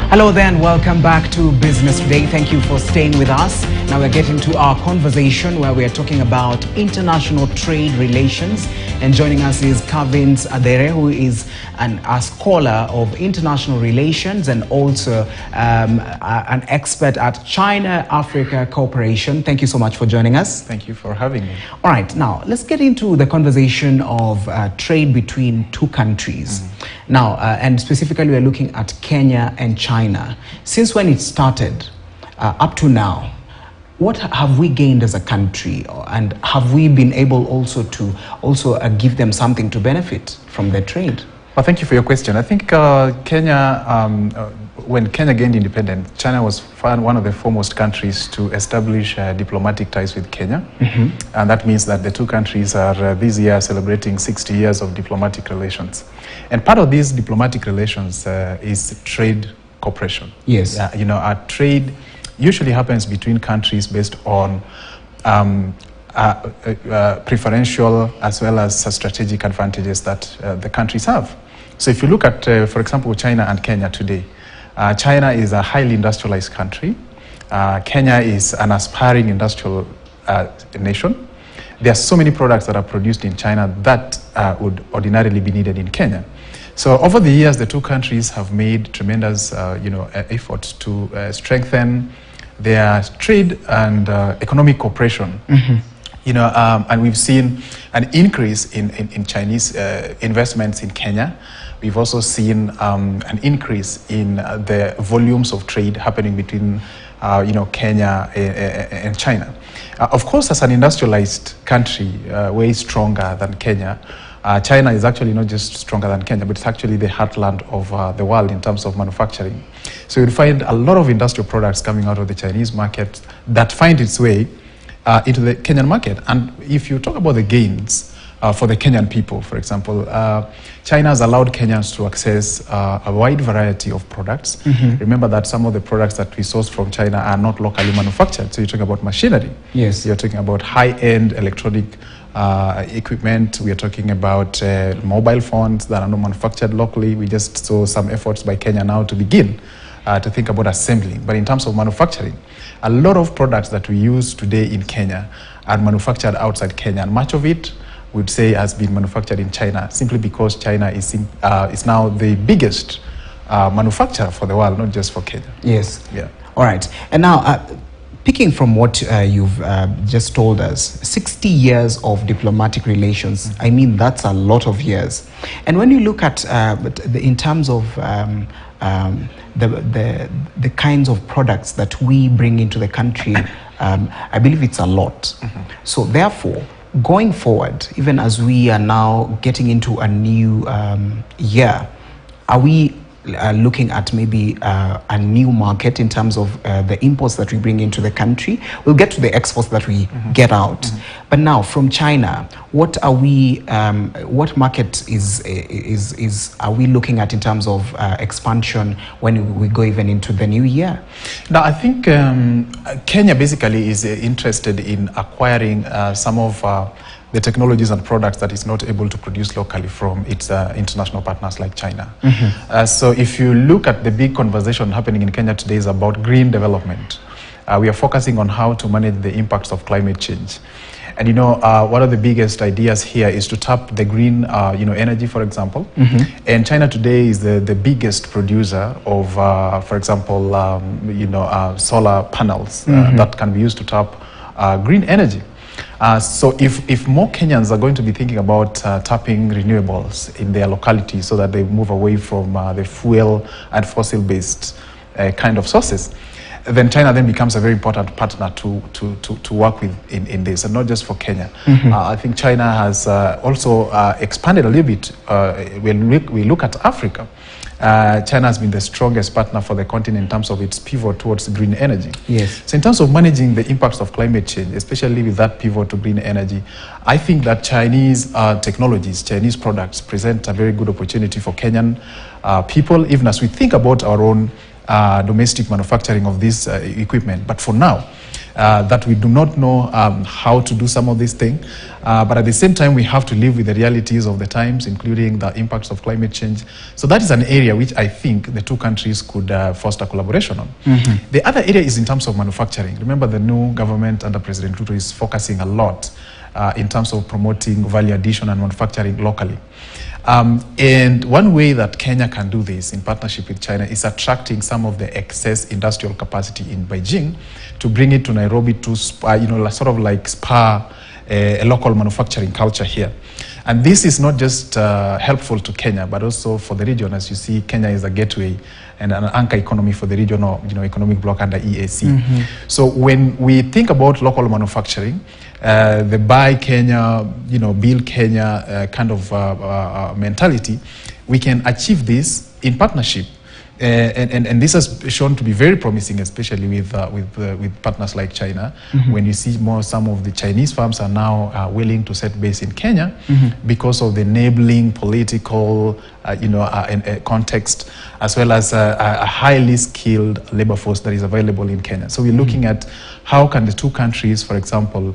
Hello there and welcome back to Business Today. Thank you for staying with us. Now we're getting to our conversation where we are talking about international trade relations. And joining us is Kavins Adere, who is a scholar of international relations and also an expert at China-Africa Cooperation. Thank you so much for joining us. Thank you for having me. All right, now let's get into the conversation of trade between two countries. Now, and specifically we're looking at Kenya and China. Since when it started up to now, what have we gained as a country, and have we been able also to give them something to benefit from their trade? Well, thank you for your question. I think Kenya, when Kenya gained independence, China was one of the foremost countries to establish diplomatic ties with Kenya. And that means that the two countries are this year celebrating 60 years of diplomatic relations. And part of these diplomatic relations is trade cooperation. Yes. You know, our trade usually happens between countries based on preferential as well as strategic advantages that the countries have. So if you look at, for example, China and Kenya today, China is a highly industrialized country. Kenya is an aspiring industrial nation. There are so many products that are produced in China that would ordinarily be needed in Kenya. So over the years, the two countries have made tremendous efforts to strengthen their trade and economic cooperation. You know, and we've seen an increase in Chinese investments in Kenya. We've also seen an increase in the volumes of trade happening between Kenya and China. Of course, as an industrialized country, way stronger than Kenya, China is actually not just stronger than Kenya, but it's actually the heartland of the world in terms of manufacturing. So you'll find a lot of industrial products coming out of the Chinese market that find its way into the Kenyan market. And if you talk about the gains for the Kenyan people, for example, China has allowed Kenyans to access a wide variety of products. Remember that some of the products that we source from China are not locally manufactured. So you're talking about machinery. Yes. You're talking about high-end electronic equipment. We are talking about mobile phones that are not manufactured locally. We just saw some efforts by Kenya now to begin to think about assembling. But in terms of manufacturing, a lot of products that we use today in Kenya are manufactured outside Kenya. And much of it, would say, has been manufactured in China, simply because China is now the biggest manufacturer for the world, not just for Kenya. Yes. Yeah. All right. And now, picking from what you've just told us, 60 years of diplomatic relations, I mean, that's a lot of years. And when you look at, in terms of the kinds of products that we bring into the country, I believe it's a lot. So therefore, going forward, even as we are now getting into a new year, are we looking at maybe a new market in terms of the imports that we bring into the country? We'll get to the exports that we get out. But now, from China, what are we? What market are we looking at in terms of expansion when we go even into the new year? Now, I think Kenya basically is interested in acquiring some of the technologies and products that it's not able to produce locally from its international partners like China. So if you look at the big conversation happening in Kenya today is about green development. We are focusing on how to manage the impacts of climate change. And one of the biggest ideas here is to tap the green energy, for example. And China today is the biggest producer of, for example, solar panels that can be used to tap green energy. So if more Kenyans are going to be thinking about tapping renewables in their locality so that they move away from the fuel and fossil-based kind of sources, then China then becomes a very important partner to work with in this, and not just for Kenya. I think China has also expanded a little bit. When we look at Africa, China has been the strongest partner for the continent in terms of its pivot towards green energy. Yes. So in terms of managing the impacts of climate change, especially with that pivot to green energy, I think that Chinese technologies, Chinese products present a very good opportunity for Kenyan people, even as we think about our own domestic manufacturing of this equipment. But for now, that we do not know how to do some of these things. But at the same time, we have to live with the realities of the times, including the impacts of climate change. So that is an area which I think the two countries could foster collaboration on. The other area is in terms of manufacturing. Remember, the new government under President Ruto is focusing a lot in terms of promoting value addition and manufacturing locally. And one way that Kenya can do this in partnership with China is attracting some of the excess industrial capacity in Beijing to bring it to Nairobi to, sort of like spur a local manufacturing culture here. And this is not just helpful to Kenya, but also for the region. As you see, Kenya is a gateway and an anchor economy for the regional economic bloc under EAC. So when we think about local manufacturing, the buy Kenya, build Kenya kind of mentality, we can achieve this in partnership. And this has shown to be very promising, especially with partners like China. When you see some of the Chinese firms are now willing to set base in Kenya because of the enabling political context, as well as a highly skilled labor force that is available in Kenya. So we're looking at how can the two countries, for example,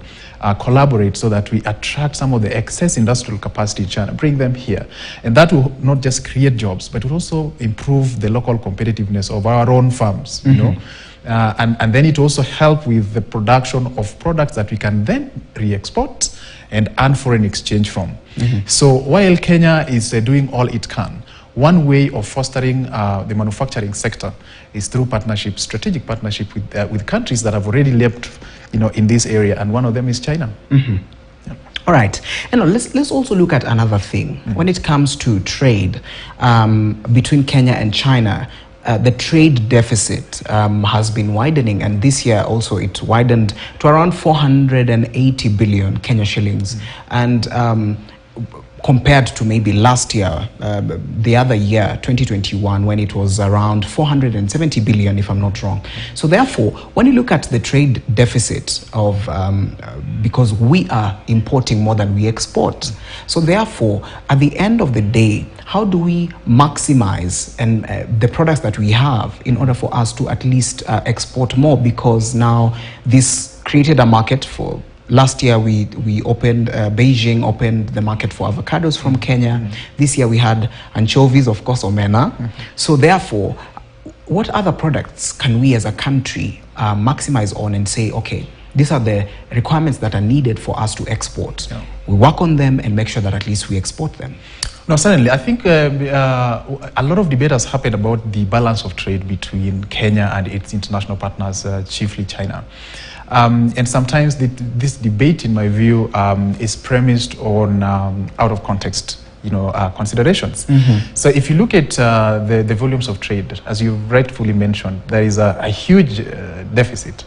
collaborate so that we attract some of the excess industrial capacity in China, bring them here. And that will not just create jobs, but will also improve the local competitiveness of our own farms, and then it also help with the production of products that we can then re-export and earn foreign exchange from. So while Kenya is doing all it can, one way of fostering the manufacturing sector is through partnership, strategic partnership with countries that have already leapt, in this area, and one of them is China. All right, and let's also look at another thing. When it comes to trade between Kenya and China, the trade deficit has been widening, and this year also it widened to around 480 billion Kenya shillings. And compared to maybe last year, the other year, 2021, when it was around 470 billion, if I'm not wrong. So therefore, when you look at the trade deficit of, because we are importing more than we export. So therefore, at the end of the day, how do we maximize the products that we have in order for us to at least export more? Because now this created a market for. Last year, we opened, Beijing opened the market for avocados from Kenya. This year we had anchovies, of course, omena. So therefore, what other products can we as a country maximize on and say, okay, these are the requirements that are needed for us to export. We work on them and make sure that at least we export them. No, certainly. I think a lot of debate has happened about the balance of trade between Kenya and its international partners, chiefly China. And sometimes this debate, in my view, is premised on out of context, considerations. So if you look at the volumes of trade, as you rightfully mentioned, there is a huge deficit.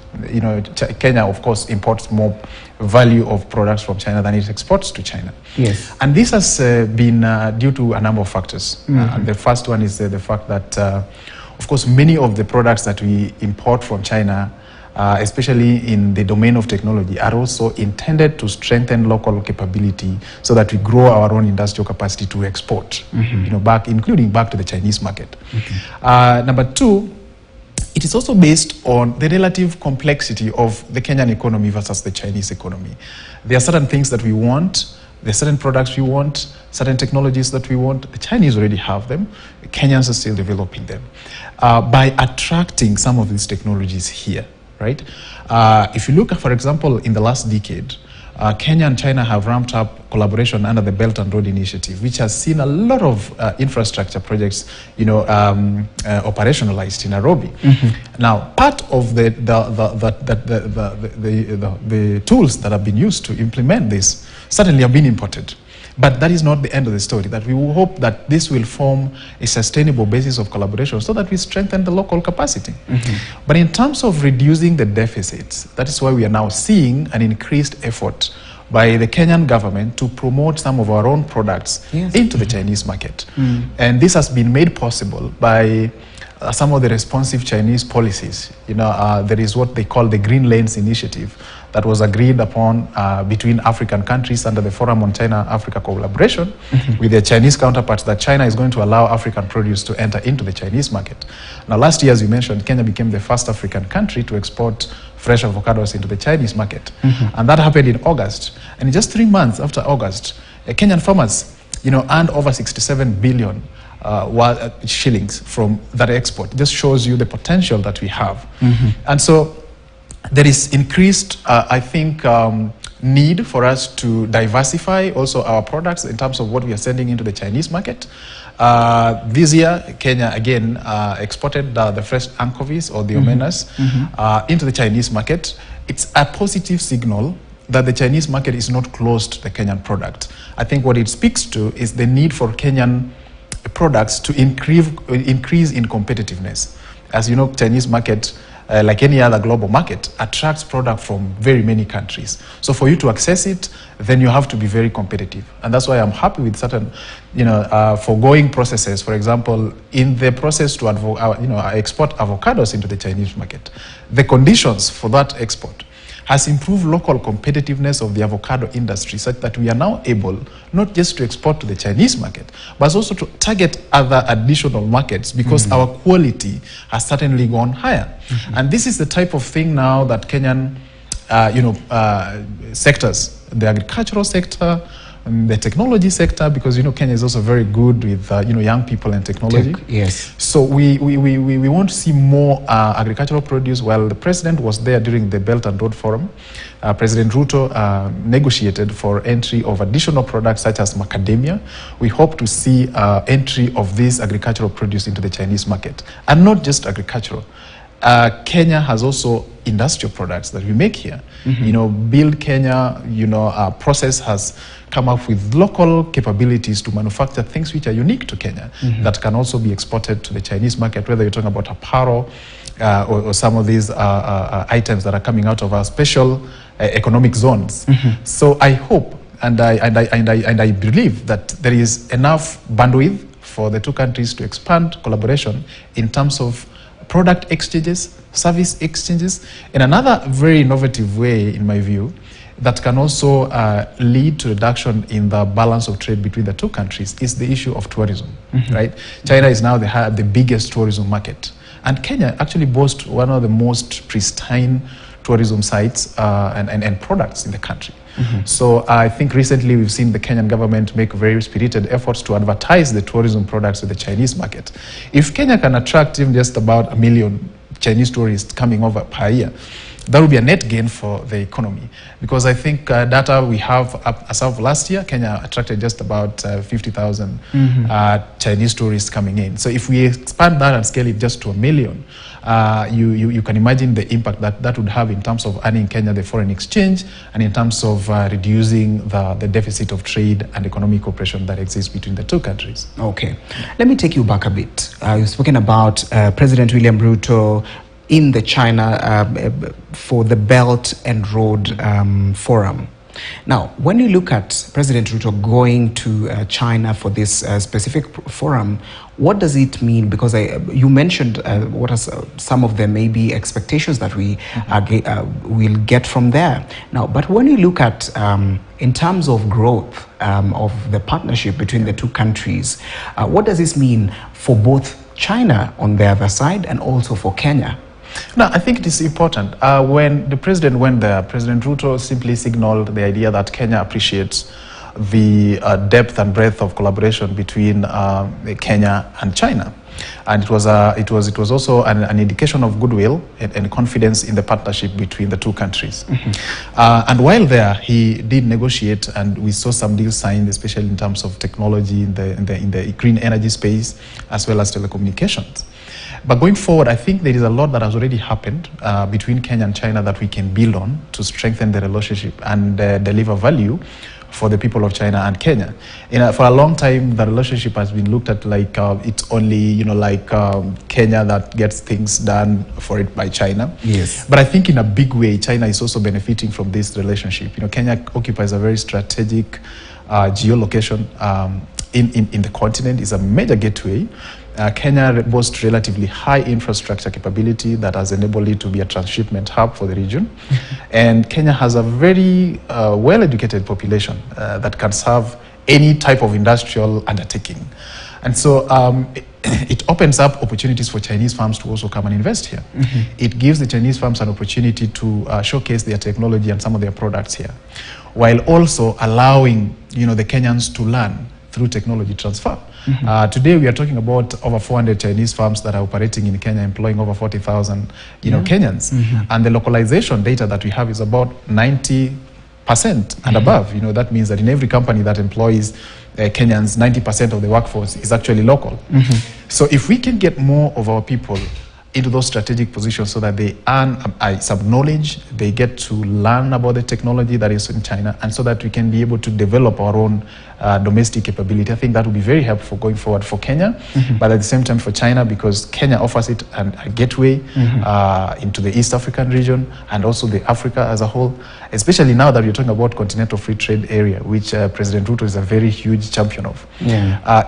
Kenya, of course, imports more value of products from China than it exports to China. Yes. And this has been due to a number of factors. And the first one is the fact that, of course, many of the products that we import from China, especially in the domain of technology, are also intended to strengthen local capability so that we grow our own industrial capacity to export, including back to the Chinese market. Number two, it is also based on the relative complexity of the Kenyan economy versus the Chinese economy. There are certain things that we want, there are certain products we want, certain technologies that we want. The Chinese already have them. The Kenyans are still developing them. By attracting some of these technologies here, right? If you look at, for example, in the last decade, Kenya and China have ramped up collaboration under the Belt and Road Initiative, which has seen a lot of infrastructure projects, operationalized in Nairobi. Now, part of the tools that have been used to implement this certainly have been imported. But that is not the end of the story, that we will hope that this will form a sustainable basis of collaboration so that we strengthen the local capacity. But in terms of reducing the deficits, that is why we are now seeing an increased effort by the Kenyan government to promote some of our own products into the Chinese market. And this has been made possible by some of the responsive Chinese policies. There is what they call the Green Lanes Initiative that was agreed upon between African countries under the Forum on China-Africa Collaboration with their Chinese counterparts, that China is going to allow African produce to enter into the Chinese market. Now, last year, as you mentioned, Kenya became the first African country to export fresh avocados into the Chinese market. And that happened in August. And in just 3 months after August, Kenyan farmers, earned over 67 billion shillings from that export. It just shows you the potential that we have. And so there is increased, I think, need for us to diversify also our products in terms of what we are sending into the Chinese market. This year, Kenya again exported the fresh anchovies or the omenas into the Chinese market. It's a positive signal that the Chinese market is not closed to the Kenyan product. I think what it speaks to is the need for Kenyan products to increase in competitiveness. As you know, Chinese market, like any other global market, attracts product from very many countries. So for you to access it, then you have to be very competitive. And that's why I'm happy with certain, foregoing processes. For example, in the process to export avocados into the Chinese market, the conditions for that export has improved local competitiveness of the avocado industry, such that we are now able not just to export to the Chinese market, but also to target other additional markets, because our quality has certainly gone higher. And this is the type of thing now that Kenyan sectors, the agricultural sector, the technology sector, because Kenya is also very good with young people and technology. Yes. So we want to see more agricultural produce. While the president was there during the Belt and Road Forum, President Ruto negotiated for entry of additional products such as macadamia. We hope to see entry of this agricultural produce into the Chinese market, and not just agricultural. Kenya has also industrial products that we make here. Build Kenya, our process has come up with local capabilities to manufacture things which are unique to Kenya that can also be exported to the Chinese market, whether you're talking about apparel or some of these items that are coming out of our special economic zones. So I hope and I believe that there is enough bandwidth for the two countries to expand collaboration in terms of product exchanges, service exchanges, in another very innovative way, in my view, that can also lead to reduction in the balance of trade between the two countries is the issue of tourism, right? China is now the biggest tourism market, and Kenya actually boasts one of the most pristine tourism sites and products in the country. So I think recently we've seen the Kenyan government make very spirited efforts to advertise the tourism products to the Chinese market. If Kenya can attract even just about 1 million Chinese tourists coming over per year, that would be a net gain for the economy. Because I think data we have as of last year, Kenya attracted just about 50,000 Chinese tourists coming in. So if we expand that and scale it just to 1 million, you can imagine the impact that would have in terms of earning Kenya the foreign exchange, and in terms of reducing the deficit of trade and economic cooperation that exists between the two countries. Okay. Let me take you back a bit. You've spoken about President William Ruto in the China for the Belt and Road Forum. Now, when you look at President Ruto going to China for this specific forum, what does it mean? Because you mentioned what are some of the maybe expectations that we will get from there. Now, but when you look at in terms of growth of the partnership between the two countries, what does this mean for both China on the other side and also for Kenya? No, I think it is important. When the president went there, President Ruto simply signaled the idea that Kenya appreciates the depth and breadth of collaboration between Kenya and China. And it was also an indication of goodwill and confidence in the partnership between the two countries. And while there, he did negotiate, and we saw some deals signed, especially in terms of technology in the green energy space, as well as telecommunications. But going forward, I think there is a lot that has already happened between Kenya and China that we can build on to strengthen the relationship and deliver value for the people of China and Kenya. For a long time, the relationship has been looked at like it's only, Kenya that gets things done for it by China. Yes. But I think in a big way, China is also benefiting from this relationship. Kenya occupies a very strategic geolocation in the continent. It's a major gateway. Kenya boasts relatively high infrastructure capability that has enabled it to be a transshipment hub for the region. And Kenya has a very well-educated population that can serve any type of industrial undertaking. And so it opens up opportunities for Chinese firms to also come and invest here. It gives the Chinese firms an opportunity to showcase their technology and some of their products here, while also allowing the Kenyans to learn through technology transfer. Today we are talking about over 400 Chinese firms that are operating in Kenya, employing over 40,000 Kenyans. And the localization data that we have is about 90% and above. That means that in every company that employs Kenyans, 90% of the workforce is actually local. So if we can get more of our people into those strategic positions so that they earn some knowledge, they get to learn about the technology that is in China, and so that we can be able to develop our own domestic capability. I think that will be very helpful going forward for Kenya, but at the same time for China, because Kenya offers it a gateway into the East African region and also the Africa as a whole, especially now that we're talking about continental free trade area, which President Ruto is a very huge champion of.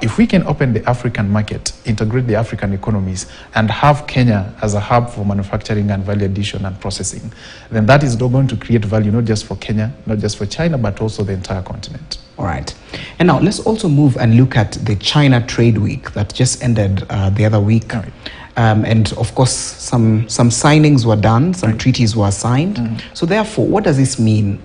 If we can open the African market, integrate the African economies, and have Kenya as a hub for manufacturing and value addition and processing, then that is going to create value not just for Kenya, not just for China, but also the entire continent. All right. And now let's also move and look at the China Trade Week that just ended the other week. Right. And of course, some signings were done, some treaties were signed. So therefore, what does this mean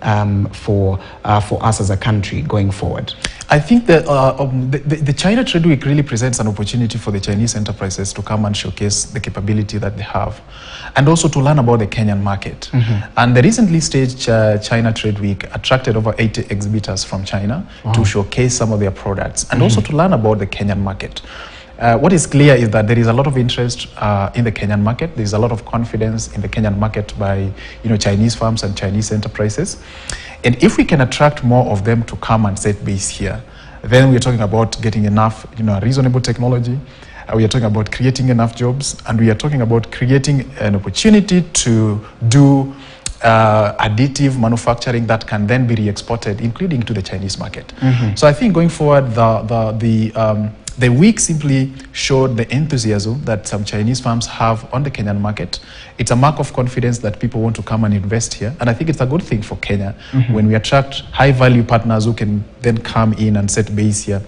for us as a country going forward? I think that the China Trade Week really presents an opportunity for the Chinese enterprises to come and showcase the capability that they have, and also to learn about the Kenyan market. And the recently staged China Trade Week attracted over 80 exhibitors from China to showcase some of their products, and also to learn about the Kenyan market. What is clear is that there is a lot of interest in the Kenyan market. There is a lot of confidence in the Kenyan market by Chinese firms and Chinese enterprises. And if we can attract more of them to come and set base here, then we're talking about getting enough reasonable technology. We are talking about creating enough jobs, and we are talking about creating an opportunity to do additive manufacturing that can then be re-exported, including to the Chinese market. So I think going forward, the week simply showed the enthusiasm that some Chinese firms have on the Kenyan market. It's a mark of confidence that people want to come and invest here. And I think it's a good thing for Kenya when we attract high-value partners who can then come in and set base here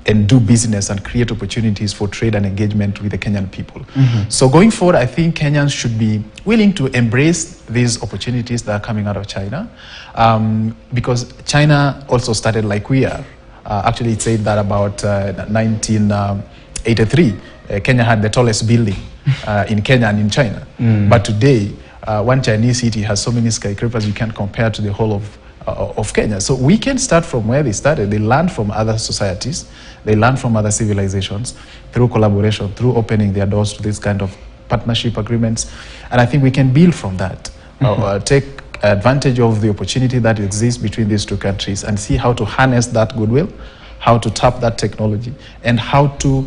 and do business and create opportunities for trade and engagement with the Kenyan people. So going forward, I think Kenyans should be willing to embrace these opportunities that are coming out of China, because China also started like we are. Actually, it said that about 1983, Kenya had the tallest building in Kenya and in China. But today, one Chinese city has so many skyscrapers you can't compare to the whole of Kenya. So we can start from where they started. They learned from other societies. They learned from other civilizations through collaboration, through opening their doors to this kind of partnership agreements. And I think we can build from that, take advantage of the opportunity that exists between these two countries and see how to harness that goodwill, how to tap that technology, and how to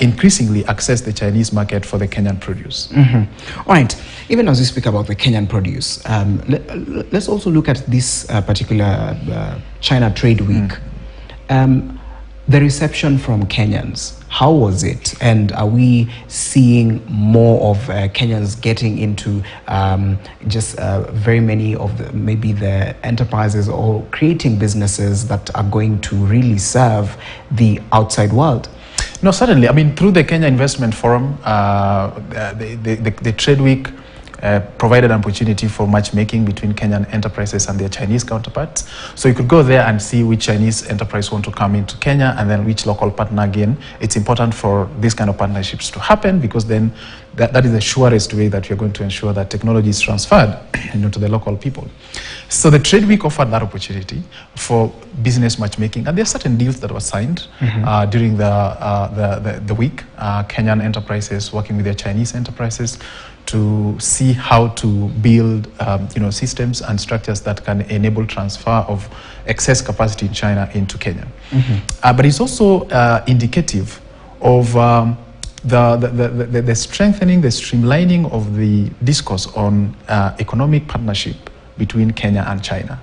increasingly access the Chinese market for the Kenyan produce. All right. Even as we speak about the Kenyan produce, let's also look at this particular China Trade Week. The reception from Kenyans, how was it? And are we seeing more of Kenyans getting into just very many of maybe the enterprises or creating businesses that are going to really serve the outside world? No, certainly. I mean, through the Kenya Investment Forum, the Trade Week provided an opportunity for matchmaking between Kenyan enterprises and their Chinese counterparts. So you could go there and see which Chinese enterprise want to come into Kenya and then which local partner. Again, it's important for these kind of partnerships to happen, because then that is the surest way that you're going to ensure that technology is transferred to the local people. So the Trade Week offered that opportunity for business matchmaking, and there are certain deals that were signed during the week. Kenyan enterprises working with their Chinese enterprises to see how to build systems and structures that can enable transfer of excess capacity in China into Kenya. But it's also indicative of the strengthening, the streamlining of the discourse on economic partnership between Kenya and China.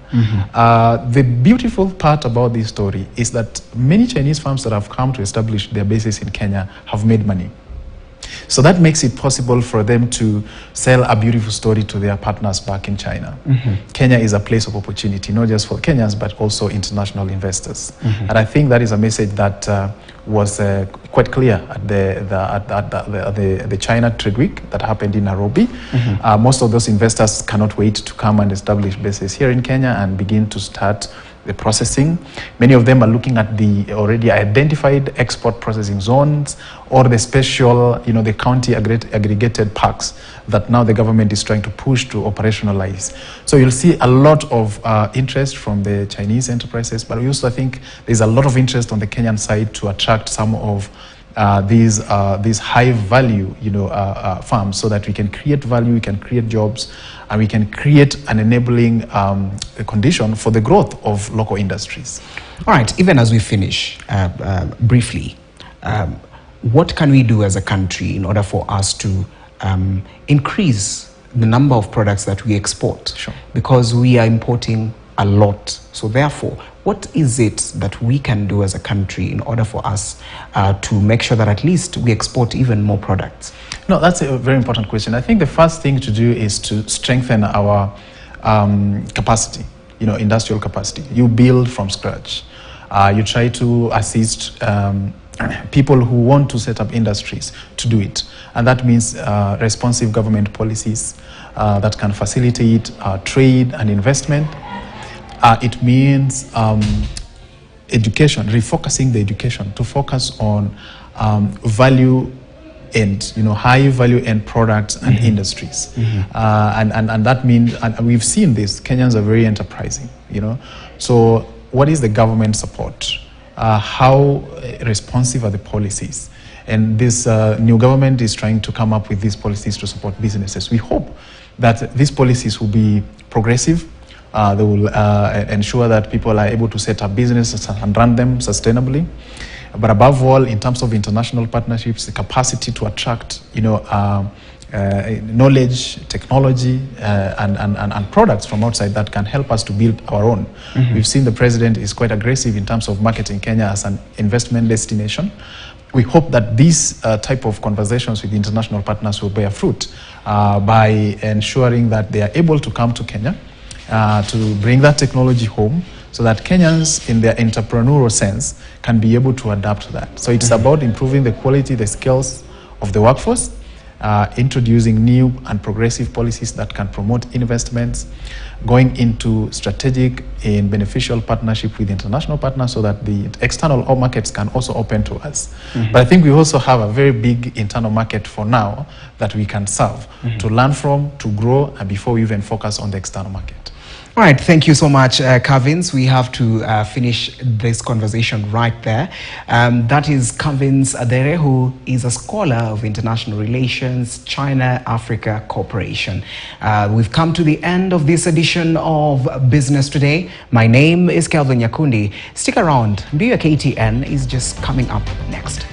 The beautiful part about this story is that many Chinese firms that have come to establish their bases in Kenya have made money. So that makes it possible for them to sell a beautiful story to their partners back in China. Kenya is a place of opportunity, not just for Kenyans, but also international investors. And I think that is a message that was quite clear at the China Trade Week that happened in Nairobi. Most of those investors cannot wait to come and establish bases here in Kenya and begin to start the processing. Many of them are looking at the already identified export processing zones or the special, the county aggregated parks that now the government is trying to push to operationalize. So you'll see a lot of interest from the Chinese enterprises, but we also think there's a lot of interest on the Kenyan side to attract some of these high value farms, so that we can create value, we can create jobs, and we can create an enabling condition for the growth of local industries. All right, even as we finish, briefly, what can we do as a country in order for us to increase the number of products that we export? Sure. Because we are importing a lot. So therefore, what is it that we can do as a country in order for us to make sure that at least we export even more products? No, that's a very important question. I think the first thing to do is to strengthen our capacity, industrial capacity. You build from scratch. You try to assist people who want to set up industries to do it. And that means responsive government policies that can facilitate trade and investment. It means education, refocusing the education to focus on value and high value end products and industries. And that means, and we've seen this, Kenyans are very enterprising, So what is the government support? How responsive are the policies? And this new government is trying to come up with these policies to support businesses. We hope that these policies will be progressive. They will ensure that people are able to set up businesses and run them sustainably. But above all, in terms of international partnerships, the capacity to attract, knowledge, technology, and products from outside that can help us to build our own. We've seen the president is quite aggressive in terms of marketing Kenya as an investment destination. We hope that these type of conversations with international partners will bear fruit by ensuring that they are able to come to Kenya to bring that technology home, so that Kenyans, in their entrepreneurial sense, can be able to adapt to that. So it's about improving the quality, the skills of the workforce, introducing new and progressive policies that can promote investments, going into strategic and beneficial partnership with international partners so that the external markets can also open to us. But I think we also have a very big internal market for now that we can serve, to learn from, to grow, and before we even focus on the external market. All right, thank you so much, Kavins. We have to finish this conversation right there. That is Kavins Adere, who is a scholar of international relations, China-Africa cooperation. We've come to the end of this edition of Business Today. My name is Kelvin Nyakundi. Stick around. Mbiu ya KTN is just coming up next.